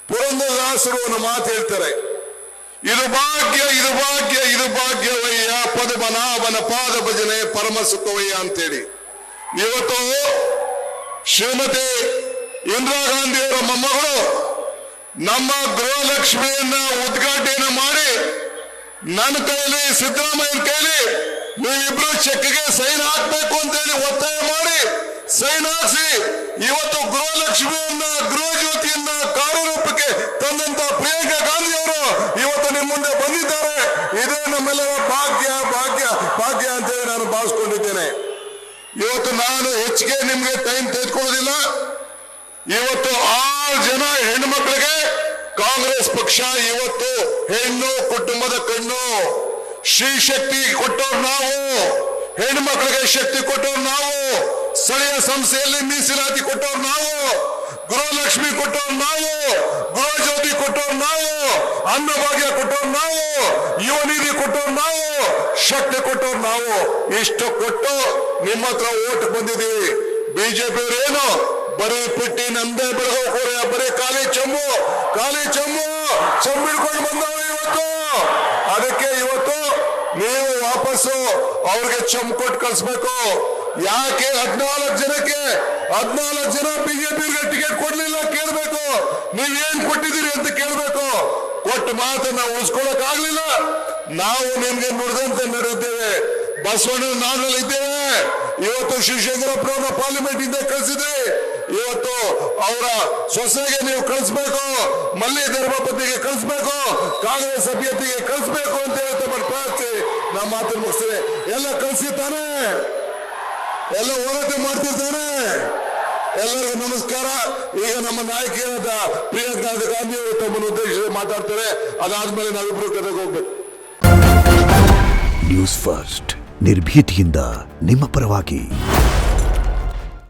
ಪುರಂದರದಾಸರು ಒಂದು ಮಾತು ಹೇಳ್ತಾರೆ, ಇದು ಭಾಗ್ಯ ಇದು ಭಾಗ್ಯ ಇದು ಭಾಗ್ಯವಯ್ಯ ಪದ್ಮನಾಭನ ಪಾದ ಭಜನೆ ಪರಮ ಸುಖವಯ್ಯ ಅಂತೇಳಿ. ಇವತ್ತು ಶ್ರೀಮತಿ ಇಂದಿರಾ ಗಾಂಧಿಯವರ ಮೊಮ್ಮಗಳು ನಮ್ಮ ಗೃಹಲಕ್ಷ್ಮಿಯನ್ನ ಉದ್ಘಾಟನೆ ಮಾಡಿ ನನ್ನ ಕೈಲಿ ಸಿದ್ದರಾಮಯ್ಯನ ಕೈಲಿ ನೀವಿಬ್ರು ಚೆಕ್ಗೆ ಸೈನ್ ಹಾಕ್ಬೇಕು ಅಂತ ಹೇಳಿ ಒತ್ತಾಯ ಮಾಡಿ ಸೈನ್ ಹಾಕಿಸಿ ಇವತ್ತು ಗೃಹಲಕ್ಷ್ಮಿಯನ್ನ ಗೃಹ ಜ್ಯೋತಿಯನ್ನ ಕಾರ್ಯರೂಪಕ್ಕೆ ತಂದಂತ ಪ್ರಿಯಾಂಕಾ ಗಾಂಧಿ ಅವರು ಇವತ್ತು ನಿಮ್ಮ ಮುಂದೆ ಬಂದಿದ್ದಾರೆ. ಇದೇ ನಮ್ಮೆಲ್ಲರ ಭಾಗ್ಯ ಭಾಗ್ಯ ಭಾಗ್ಯ ಅಂತ ಹೇಳಿ ನಾನು ಭಾವಿಸ್ಕೊಂಡಿದ್ದೇನೆ. ಇವತ್ತು ನಾನು ಹೆಚ್ಚಿಗೆ ನಿಮ್ಗೆ ಟೈಮ್ ತೆಗೆದುಕೊಳ್ಳೋದಿಲ್ಲ. ಇವತ್ತು 6 ಜನ ಹೆಣ್ಣು ಮಕ್ಕಳಿಗೆ ಕಾಂಗ್ರೆಸ್ ಪಕ್ಷ ಇವತ್ತು ಹೆಣ್ಣು ಕುಟುಂಬದ ಕಣ್ಣು. ಶ್ರೀ ಶಕ್ತಿ ಕೊಟ್ಟವ್ರು ನಾವು, ಹೆಣ್ಣು ಮಕ್ಕಳಿಗೆ ಶಕ್ತಿ ಕೊಟ್ಟವ್ರು ನಾವು, ಸ್ಥಳೀಯ ಸಂಸ್ಥೆಯಲ್ಲಿ ಮೀಸಲಾತಿ ಕೊಟ್ಟವ್ರು ನಾವು, ಗೃಹಲಕ್ಷ್ಮಿ ಕೊಟ್ಟವ್ರು ನಾವು, ಗೃಹ ಜ್ಯೋತಿ ಕೊಟ್ಟವ್ರು ನಾವು, ಅನ್ನಭಾಗ್ಯ ಕೊಟ್ಟವ್ರು ನಾವು, ಯುವ ನಿಧಿ ಕೊಟ್ಟವ್ರು ನಾವು, ಶಕ್ತಿ ಕೊಟ್ಟವ್ರು ನಾವು. ಇಷ್ಟು ಕೊಟ್ಟು ನಿಮ್ಮ ಹತ್ರ ಓಟ್ ಬಂದಿದ್ದೀವಿ. ಬಿಜೆಪಿ ಏನು ಬರೀ ಪಟ್ಟಿ ನಮ್ದೇ ಬೆಳಗೋಕೋರೆ, ಬರೀ ಖಾಲಿ ಚಂಬು ಹಿಡ್ಕೊಂಡು ಬಂದವರು ಇವತ್ತು. ಅದಕ್ಕೆ ಇವತ್ತು ನೀವು ವಾಪಸ್ಸು ಅವ್ರಿಗೆ ಚಂಬು ಕೊಟ್ಟು ಕಳಿಸ್ಬೇಕು. ಯಾಕೆ 14 ಜನ ಬಿಜೆಪಿಗೆ ಟಿಕೆಟ್ ಕೊಡ್ಲಿಲ್ಲ ಕೇಳ್ಬೇಕು. ನೀವೇನ್ ಕೊಟ್ಟಿದ್ದೀರಿ ಅಂತ ಕೇಳ್ಬೇಕು. ಕೊಟ್ಟ ಮಾತನ್ನ ಉಳಿಸ್ಕೊಳಕ್ ಆಗ್ಲಿಲ್ಲ. ನಾವು ನಿಮ್ಗೆ ನುಡಿದಂತೆ ನಡೆಯುತ್ತೇವೆ. ಬಸವಣ್ಣ ನಾಡಲ್ಲಿ ಇದ್ದೇವೆ. ಇವತ್ತು ಶಿವಶಂಕರಪ್ಪನವ್ರನ್ನ ಪಾರ್ಲಿಮೆಂಟ್ ಇಂದ ಕಳಿಸಿದ್ರಿ. ಇವತ್ತು ಅವರ ಸೊಸೆಗೆ ನೀವು ಕಳಿಸ್ಬೇಕು, ಮಲ್ಲಿ ಧರ್ಮಪತಿಗೆ ಕಳಿಸ್ಬೇಕು, ಕಾಂಗ್ರೆಸ್ ಅಭ್ಯರ್ಥಿಗೆ ಕಳಿಸ್ಬೇಕು ಅಂತ ಹೇಳ್ತಾ ಪ್ರಾರ್ಥಿ ನಾ ಮಾತನ್ನು ಮುಗಿಸ್ತೇನೆ. ಎಲ್ಲ ಕಳಿಸಿರ್ತಾನೆ, ಎಲ್ಲ ಹೋರಾಟ ಮಾಡ್ತಿರ್ತಾನೆ. ಎಲ್ಲರಿಗೂ ನಮಸ್ಕಾರ. ಈಗ ನಮ್ಮ ನಾಯಕಿಯಾದ ಪ್ರಿಯಾಂಕಾ ಗಾಂಧಿ ಅವರು ತಮ್ಮನ್ನು ಉದ್ದೇಶಿಸಿ ಮಾತಾಡ್ತಾರೆ. ಅದಾದ್ಮೇಲೆ ನಾವಿಬ್ರು ಕಡೆಗೆ ಹೋಗ್ಬೇಕು. ನ್ಯೂಸ್ ಫಸ್ಟ್ ನಿರ್ಭೀತಿಯಿಂದ ನಿಮ್ಮ ಪರವಾಗಿ.